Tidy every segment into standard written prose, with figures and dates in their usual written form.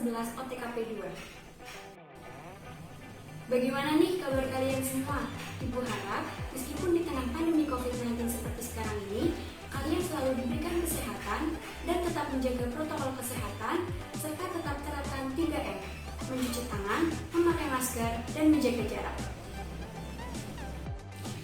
11 OTKP 2. Bagaimana nih kabar kalian semua? Ibu harap meskipun di tengah pandemi COVID-19 seperti sekarang ini, kalian selalu diberikan kesehatan dan tetap menjaga protokol kesehatan serta tetap terapkan 3M, mencuci tangan, memakai masker, dan menjaga jarak.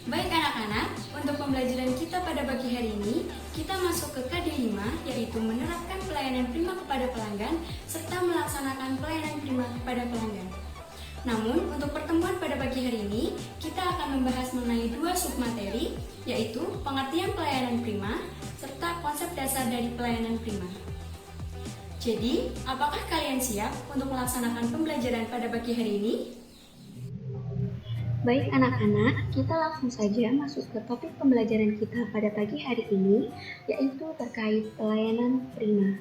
Baik anak-anak, untuk pembelajaran kita pada pagi hari ini, kita masuk ke KD 5, yaitu menerapkan pelayanan prima kepada pelanggan, serta melaksanakan pelayanan prima kepada pelanggan. Namun, untuk pertemuan pada pagi hari ini, kita akan membahas mengenai 2 submateri, yaitu pengertian pelayanan prima, serta konsep dasar dari pelayanan prima. Jadi, apakah kalian siap untuk melaksanakan pembelajaran pada pagi hari ini? Baik anak-anak, kita langsung saja masuk ke topik pembelajaran kita pada pagi hari ini, yaitu terkait pelayanan prima.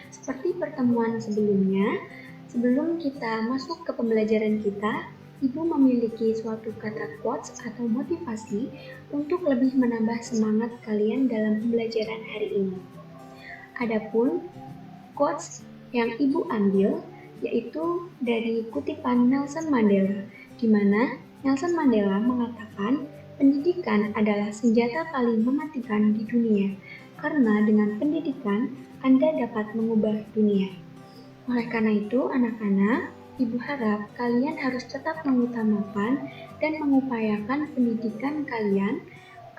Seperti pertemuan sebelumnya, sebelum kita masuk ke pembelajaran kita, Ibu memiliki suatu kata quotes atau motivasi untuk lebih menambah semangat kalian dalam pembelajaran hari ini. Adapun quotes yang Ibu ambil yaitu dari kutipan Nelson Mandela, di mana Nelson Mandela mengatakan pendidikan adalah senjata paling mematikan di dunia, karena dengan pendidikan Anda dapat mengubah dunia. Oleh karena itu, anak-anak, Ibu harap kalian harus tetap mengutamakan dan mengupayakan pendidikan kalian,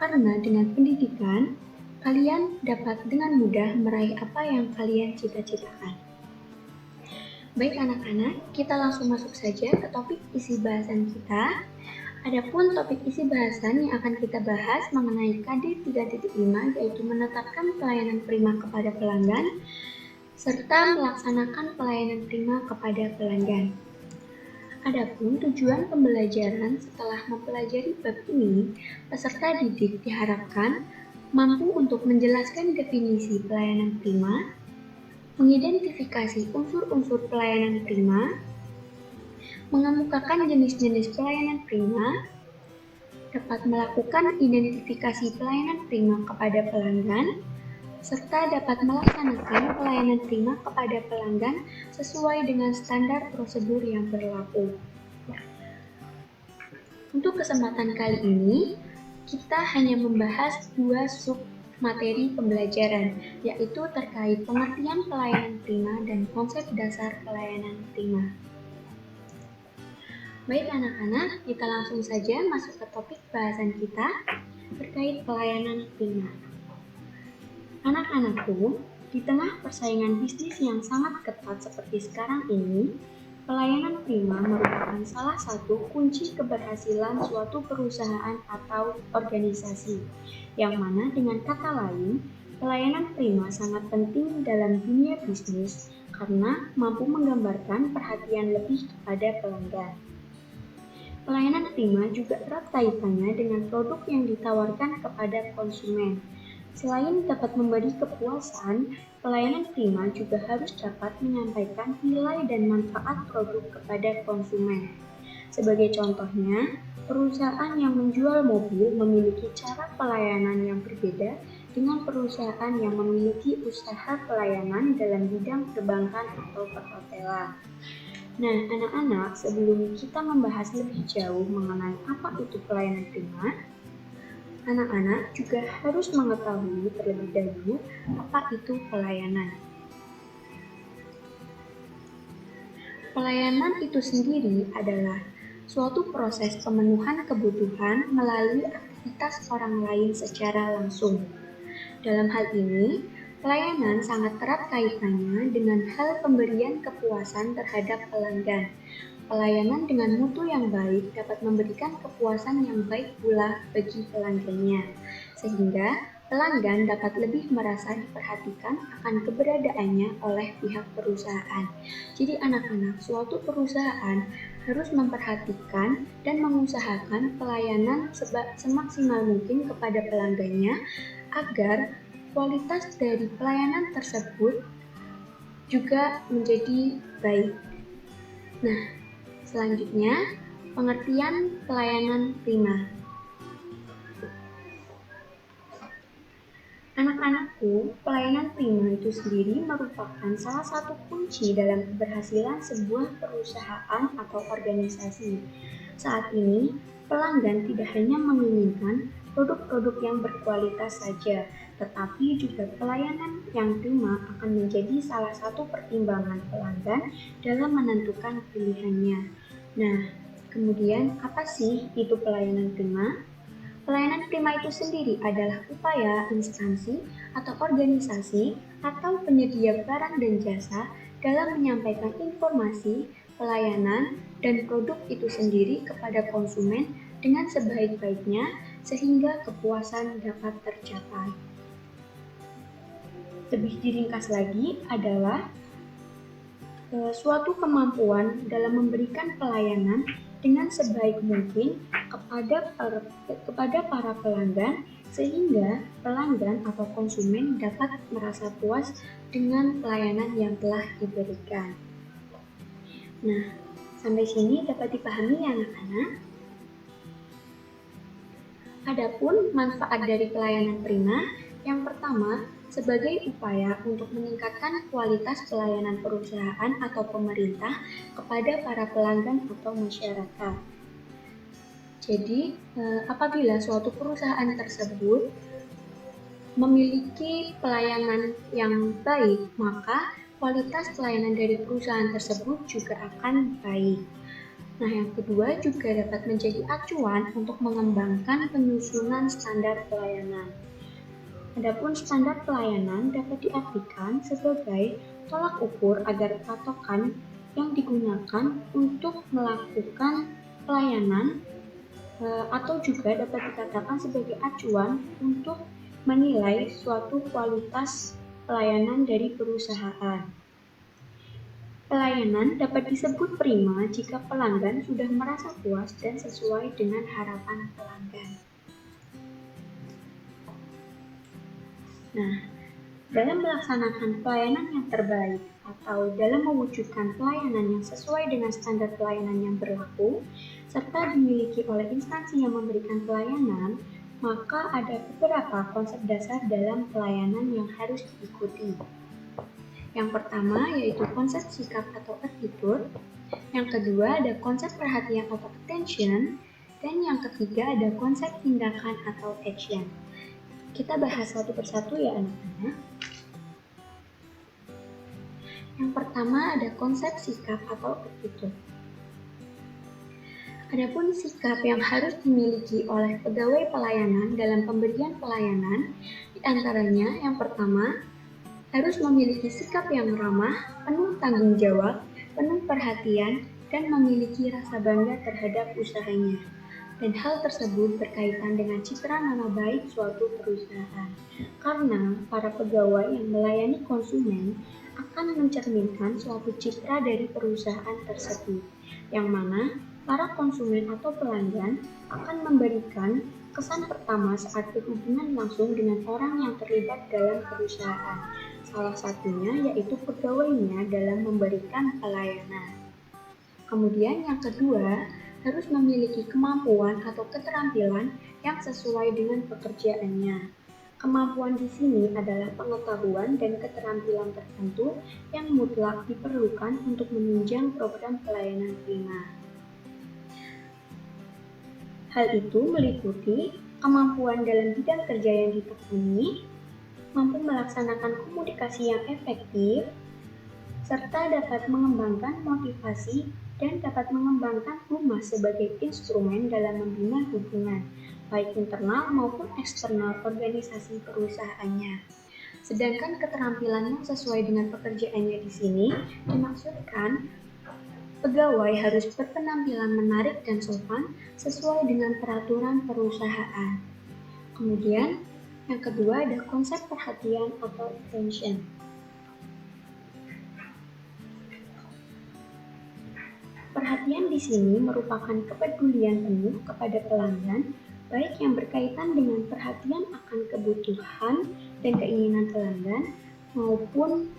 karena dengan pendidikan, kalian dapat dengan mudah meraih apa yang kalian cita-citakan. Baik anak-anak, kita langsung masuk saja ke topik isi bahasan kita. Adapun topik isi bahasan yang akan kita bahas mengenai KD 3.5, yaitu menetapkan pelayanan prima kepada pelanggan, serta melaksanakan pelayanan prima kepada pelanggan. Adapun tujuan pembelajaran setelah mempelajari bab ini, peserta didik diharapkan mampu untuk menjelaskan definisi pelayanan prima, mengidentifikasi unsur-unsur pelayanan prima, mengemukakan jenis-jenis pelayanan prima, dapat melakukan identifikasi pelayanan prima kepada pelanggan, serta dapat melaksanakan pelayanan prima kepada pelanggan sesuai dengan standar prosedur yang berlaku. Untuk kesempatan kali ini, kita hanya membahas 2 materi pembelajaran, yaitu terkait pengertian pelayanan prima dan konsep dasar pelayanan prima. Baik anak-anak, kita langsung saja masuk ke topik bahasan kita terkait pelayanan prima. Anak-anakku, di tengah persaingan bisnis yang sangat ketat seperti sekarang ini, pelayanan prima merupakan salah satu kunci keberhasilan suatu perusahaan atau organisasi, yang mana dengan kata lain, pelayanan prima sangat penting dalam dunia bisnis karena mampu menggambarkan perhatian lebih kepada pelanggan. Pelayanan prima juga erat kaitannya dengan produk yang ditawarkan kepada konsumen. Selain dapat memberi kepuasan, pelayanan prima juga harus dapat menyampaikan nilai dan manfaat produk kepada konsumen. Sebagai contohnya, perusahaan yang menjual mobil memiliki cara pelayanan yang berbeda dengan perusahaan yang memiliki usaha pelayanan dalam bidang perbankan atau perhotelan. Nah, anak-anak, sebelum kita membahas lebih jauh mengenai apa itu pelayanan prima, anak-anak juga harus mengetahui terlebih dahulu apa itu pelayanan. Pelayanan itu sendiri adalah suatu proses pemenuhan kebutuhan melalui aktivitas orang lain secara langsung. Dalam hal ini, pelayanan sangat erat kaitannya dengan hal pemberian kepuasan terhadap pelanggan. Pelayanan dengan mutu yang baik dapat memberikan kepuasan yang baik pula bagi pelanggannya, sehingga pelanggan dapat lebih merasa diperhatikan akan keberadaannya oleh pihak perusahaan. Jadi anak-anak, suatu perusahaan harus memperhatikan dan mengusahakan pelayanan semaksimal mungkin kepada pelanggannya agar kualitas dari pelayanan tersebut juga menjadi baik. Nah, selanjutnya, pengertian pelayanan prima. Anak-anakku, pelayanan prima itu sendiri merupakan salah satu kunci dalam keberhasilan sebuah perusahaan atau organisasi. Saat ini, pelanggan tidak hanya menginginkan produk-produk yang berkualitas saja, tetapi juga pelayanan yang prima akan menjadi salah satu pertimbangan pelanggan dalam menentukan pilihannya. Nah, kemudian apa sih itu pelayanan prima? Pelayanan prima itu sendiri adalah upaya instansi atau organisasi atau penyedia barang dan jasa dalam menyampaikan informasi, pelayanan, dan produk itu sendiri kepada konsumen dengan sebaik-baiknya sehingga kepuasan dapat tercapai. Lebih diringkas lagi adalah suatu kemampuan dalam memberikan pelayanan dengan sebaik mungkin kepada para pelanggan sehingga pelanggan atau konsumen dapat merasa puas dengan pelayanan yang telah diberikan. Nah, sampai sini dapat dipahami ya anak-anak? Adapun manfaat dari pelayanan prima, yang pertama, sebagai upaya untuk meningkatkan kualitas pelayanan perusahaan atau pemerintah kepada para pelanggan atau masyarakat. Jadi, apabila suatu perusahaan tersebut memiliki pelayanan yang baik, maka kualitas pelayanan dari perusahaan tersebut juga akan baik. Nah, yang kedua juga dapat menjadi acuan untuk mengembangkan penyusunan standar pelayanan. Adapun standar pelayanan dapat diartikan sebagai tolak ukur agar patokan yang digunakan untuk melakukan pelayanan atau juga dapat dikatakan sebagai acuan untuk menilai suatu kualitas pelayanan dari perusahaan. Pelayanan dapat disebut prima jika pelanggan sudah merasa puas dan sesuai dengan harapan pelanggan. Nah, dalam melaksanakan pelayanan yang terbaik atau dalam mewujudkan pelayanan yang sesuai dengan standar pelayanan yang berlaku, serta dimiliki oleh instansi yang memberikan pelayanan, maka ada beberapa konsep dasar dalam pelayanan yang harus diikuti. Yang pertama yaitu konsep sikap atau attitude, yang kedua ada konsep perhatian atau attention, dan yang ketiga ada konsep tindakan atau action. Kita bahas satu persatu ya anak-anak. Yang pertama ada konsep sikap atau attitude. Adapun sikap yang harus dimiliki oleh pegawai pelayanan dalam pemberian pelayanan, diantaranya yang pertama, harus memiliki sikap yang ramah, penuh tanggung jawab, penuh perhatian, dan memiliki rasa bangga terhadap usahanya. Dan hal tersebut berkaitan dengan citra nama baik suatu perusahaan. Karena para pegawai yang melayani konsumen akan mencerminkan suatu citra dari perusahaan tersebut, yang mana para konsumen atau pelanggan akan memberikan kesan pertama saat berhubungan langsung dengan orang yang terlibat dalam perusahaan. Salah satunya yaitu pegawainya dalam memberikan pelayanan. Kemudian yang kedua, harus memiliki kemampuan atau keterampilan yang sesuai dengan pekerjaannya. Kemampuan di sini adalah pengetahuan dan keterampilan tertentu yang mutlak diperlukan untuk menunjang program pelayanan prima. Hal itu meliputi kemampuan dalam bidang kerja yang ditekuni, mampu melaksanakan komunikasi yang efektif, serta dapat mengembangkan motivasi dan dapat mengembangkan humas sebagai instrumen dalam membina hubungan, baik internal maupun eksternal organisasi perusahaannya. Sedangkan keterampilan yang sesuai dengan pekerjaannya di sini dimaksudkan pegawai harus berpenampilan menarik dan sopan sesuai dengan peraturan perusahaan. Kemudian, yang kedua ada konsep perhatian atau attention. Perhatian di sini merupakan kepedulian penuh kepada pelanggan, baik yang berkaitan dengan perhatian akan kebutuhan dan keinginan pelanggan, maupun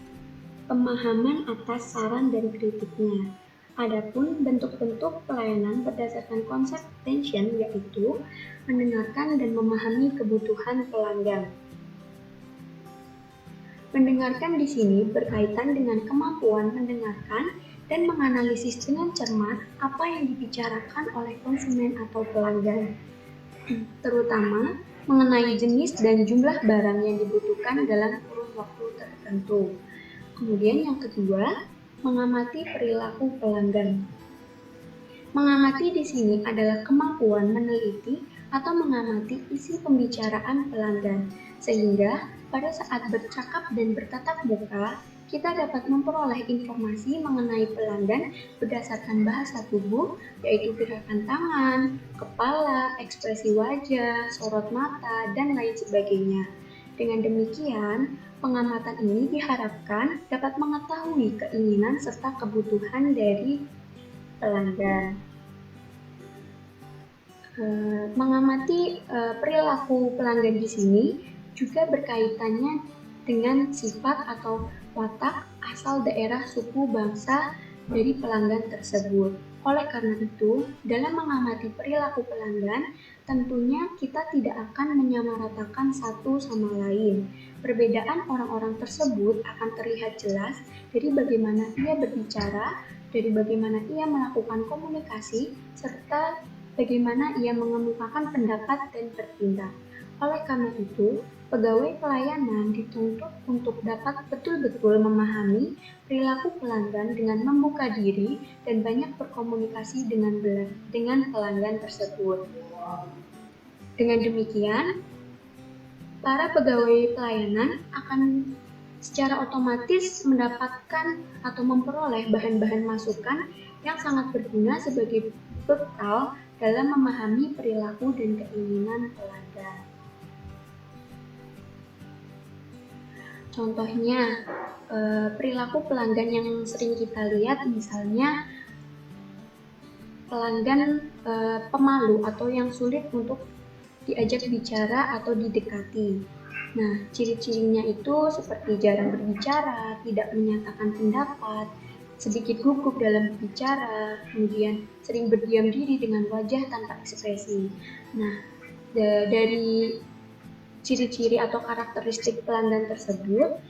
pemahaman atas saran dan kritiknya. Adapun bentuk-bentuk pelayanan berdasarkan konsep attention yaitu mendengarkan dan memahami kebutuhan pelanggan. Mendengarkan di sini berkaitan dengan kemampuan mendengarkan dan menganalisis dengan cermat apa yang dibicarakan oleh konsumen atau pelanggan, terutama mengenai jenis dan jumlah barang yang dibutuhkan dalam kurun waktu tertentu. Kemudian yang kedua, mengamati perilaku pelanggan. Mengamati di sini adalah kemampuan meneliti atau mengamati isi pembicaraan pelanggan, sehingga pada saat bercakap dan bertatap muka, kita dapat memperoleh informasi mengenai pelanggan berdasarkan bahasa tubuh, yaitu gerakan tangan, kepala, ekspresi wajah, sorot mata, dan lain sebagainya. Dengan demikian, pengamatan ini diharapkan dapat mengetahui keinginan serta kebutuhan dari pelanggan. Mengamati perilaku pelanggan di sini juga berkaitannya dengan sifat atau watak asal daerah, suku, bangsa dari pelanggan tersebut. Oleh karena itu, dalam mengamati perilaku pelanggan, tentunya kita tidak akan menyamaratakan satu sama lain. Perbedaan orang-orang tersebut akan terlihat jelas dari bagaimana ia berbicara, dari bagaimana ia melakukan komunikasi, serta bagaimana ia mengemukakan pendapat dan bertindak. Oleh karena itu, pegawai pelayanan dituntut untuk dapat betul-betul memahami perilaku pelanggan dengan membuka diri dan banyak berkomunikasi dengan pelanggan tersebut. Dengan demikian, para pegawai pelayanan akan secara otomatis mendapatkan atau memperoleh bahan-bahan masukan yang sangat berguna sebagai bekal dalam memahami perilaku dan keinginan pelanggan. Contohnya, perilaku pelanggan yang sering kita lihat misalnya pelanggan pemalu atau yang sulit untuk diajak bicara atau didekati. Nah, ciri-cirinya itu seperti jarang berbicara, tidak menyatakan pendapat, sedikit gugup dalam berbicara, kemudian sering berdiam diri dengan wajah tanpa ekspresi. Nah, dari ciri-ciri atau karakteristik pelanggan tersebut,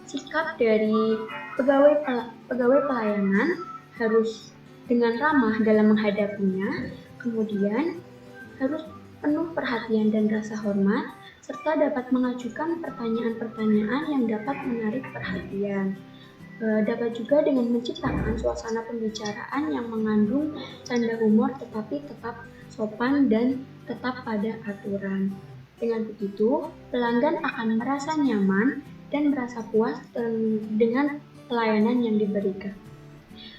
sikap dari pegawai pelayanan harus dengan ramah dalam menghadapinya, kemudian harus penuh perhatian dan rasa hormat, serta dapat mengajukan pertanyaan-pertanyaan yang dapat menarik perhatian. Dapat juga dengan menciptakan suasana pembicaraan yang mengandung canda humor tetapi tetap sopan dan tetap pada aturan. Dengan begitu, pelanggan akan merasa nyaman dan merasa puas dengan pelayanan yang diberikan.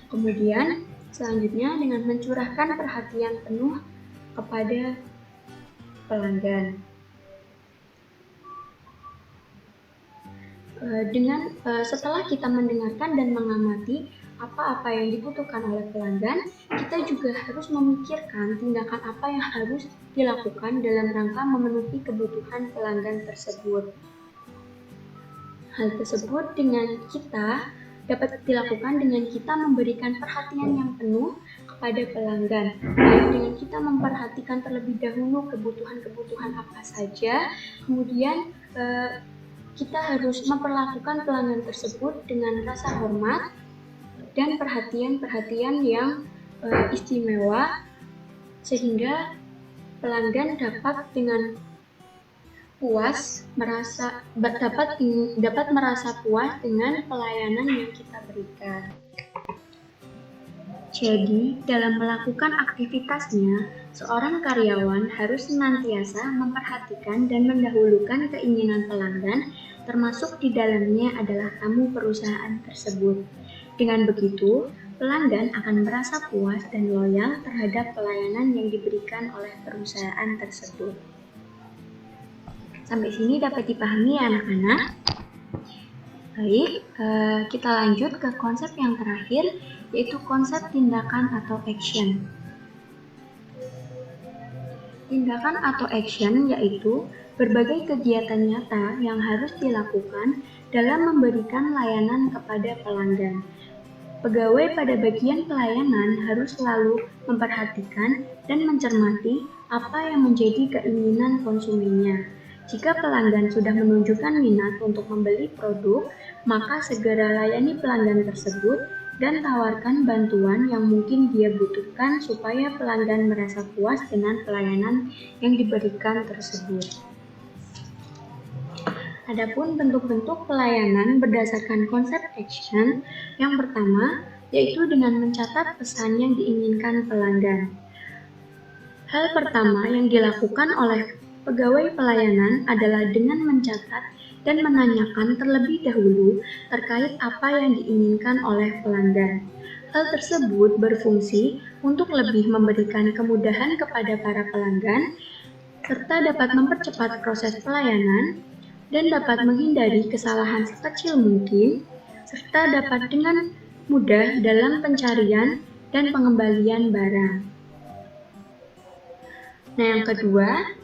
Kemudian, selanjutnya dengan mencurahkan perhatian penuh kepada pelanggan. Setelah kita mendengarkan dan mengamati apa-apa yang dibutuhkan oleh pelanggan, kita juga harus memikirkan tindakan apa yang harus dilakukan dalam rangka memenuhi kebutuhan pelanggan tersebut. Hal tersebut dapat dilakukan dengan kita memberikan perhatian yang penuh kepada pelanggan, baik dengan kita memperhatikan terlebih dahulu kebutuhan-kebutuhan apa saja, kemudian kita harus memperlakukan pelanggan tersebut dengan rasa hormat dan perhatian-perhatian yang istimewa, sehingga pelanggan dapat dengan puas dapat merasa puas dengan pelayanan yang kita berikan. Jadi, dalam melakukan aktivitasnya, seorang karyawan harus senantiasa memperhatikan dan mendahulukan keinginan pelanggan, termasuk di dalamnya adalah tamu perusahaan tersebut. Dengan begitu, pelanggan akan merasa puas dan loyal terhadap pelayanan yang diberikan oleh perusahaan tersebut. Sampai sini dapat dipahami ya anak-anak? Baik, kita lanjut ke konsep yang terakhir, yaitu konsep tindakan atau action. Tindakan atau action yaitu berbagai kegiatan nyata yang harus dilakukan dalam memberikan layanan kepada pelanggan. Pegawai pada bagian pelayanan harus selalu memperhatikan dan mencermati apa yang menjadi keinginan konsumennya. Jika pelanggan sudah menunjukkan minat untuk membeli produk, maka segera layani pelanggan tersebut dan tawarkan bantuan yang mungkin dia butuhkan supaya pelanggan merasa puas dengan pelayanan yang diberikan tersebut. Adapun bentuk-bentuk pelayanan berdasarkan konsep action, yang pertama yaitu dengan mencatat pesan yang diinginkan pelanggan. Hal pertama yang dilakukan oleh pegawai pelayanan adalah dengan mencatat dan menanyakan terlebih dahulu terkait apa yang diinginkan oleh pelanggan. Hal tersebut berfungsi untuk lebih memberikan kemudahan kepada para pelanggan, serta dapat mempercepat proses pelayanan dan dapat menghindari kesalahan sekecil mungkin, serta dapat dengan mudah dalam pencarian dan pengembalian barang. Nah, yang kedua,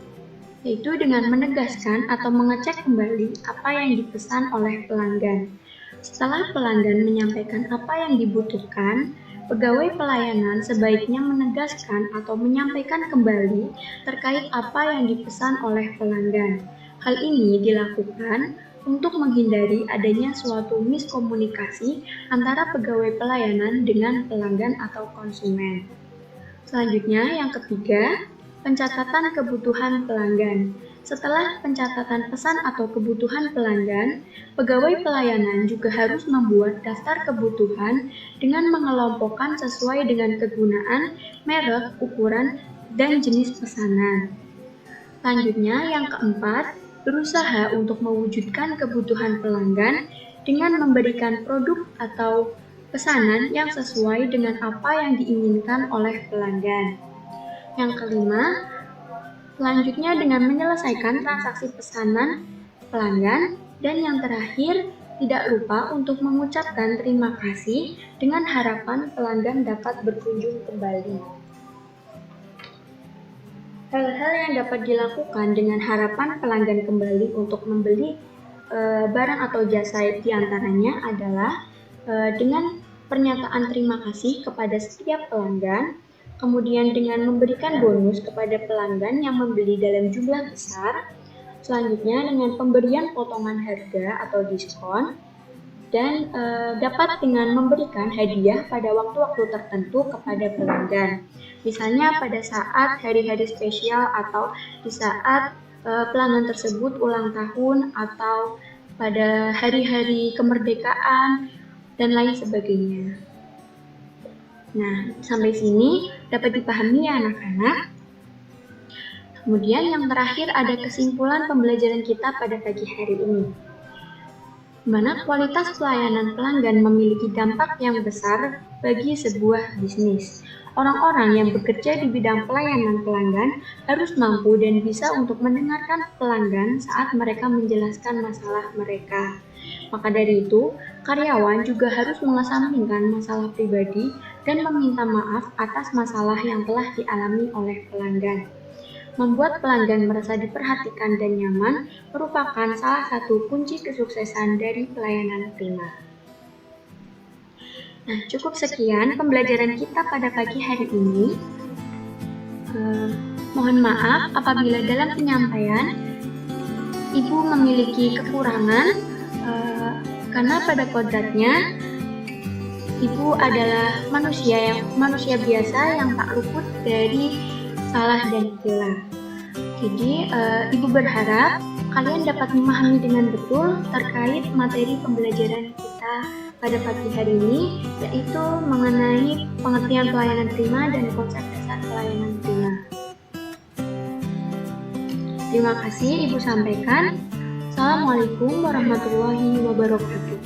yaitu dengan menegaskan atau mengecek kembali apa yang dipesan oleh pelanggan. Setelah pelanggan menyampaikan apa yang dibutuhkan, pegawai pelayanan sebaiknya menegaskan atau menyampaikan kembali terkait apa yang dipesan oleh pelanggan. Hal ini dilakukan untuk menghindari adanya suatu miskomunikasi antara pegawai pelayanan dengan pelanggan atau konsumen. Selanjutnya, yang ketiga, pencatatan kebutuhan pelanggan. Setelah pencatatan pesan atau kebutuhan pelanggan, pegawai pelayanan juga harus membuat daftar kebutuhan dengan mengelompokkan sesuai dengan kegunaan, merek, ukuran, dan jenis pesanan. Selanjutnya, yang keempat, berusaha untuk mewujudkan kebutuhan pelanggan dengan memberikan produk atau pesanan yang sesuai dengan apa yang diinginkan oleh pelanggan. Yang kelima, selanjutnya dengan menyelesaikan transaksi pesanan pelanggan, dan yang terakhir, tidak lupa untuk mengucapkan terima kasih dengan harapan pelanggan dapat berkunjung kembali. Hal-hal yang dapat dilakukan dengan harapan pelanggan kembali untuk membeli barang atau jasa diantaranya adalah dengan pernyataan terima kasih kepada setiap pelanggan, kemudian dengan memberikan bonus kepada pelanggan yang membeli dalam jumlah besar, selanjutnya dengan pemberian potongan harga atau diskon, dan dapat dengan memberikan hadiah pada waktu-waktu tertentu kepada pelanggan. Misalnya pada saat hari-hari spesial atau di saat pelanggan tersebut ulang tahun atau pada hari-hari kemerdekaan dan lain sebagainya. Nah, sampai sini dapat dipahami ya anak-anak. Kemudian yang terakhir ada kesimpulan pembelajaran kita pada pagi hari ini. Di mana kualitas pelayanan pelanggan memiliki dampak yang besar bagi sebuah bisnis. Orang-orang yang bekerja di bidang pelayanan pelanggan harus mampu dan bisa untuk mendengarkan pelanggan saat mereka menjelaskan masalah mereka. Maka dari itu, karyawan juga harus mengesampingkan masalah pribadi dan meminta maaf atas masalah yang telah dialami oleh pelanggan. Membuat pelanggan merasa diperhatikan dan nyaman merupakan salah satu kunci kesuksesan dari pelayanan prima. Nah, cukup sekian pembelajaran kita pada pagi hari ini. Mohon maaf apabila dalam penyampaian Ibu memiliki kekurangan, karena pada kodratnya Ibu adalah manusia biasa yang tak luput dari salah dan hilaf. Jadi Ibu berharap kalian dapat memahami dengan betul terkait materi pembelajaran kita pada pagi hari ini, yaitu mengenai pengertian pelayanan prima dan konsep dasar pelayanan prima. Terima kasih Ibu sampaikan. Assalamualaikum warahmatullahi wabarakatuh.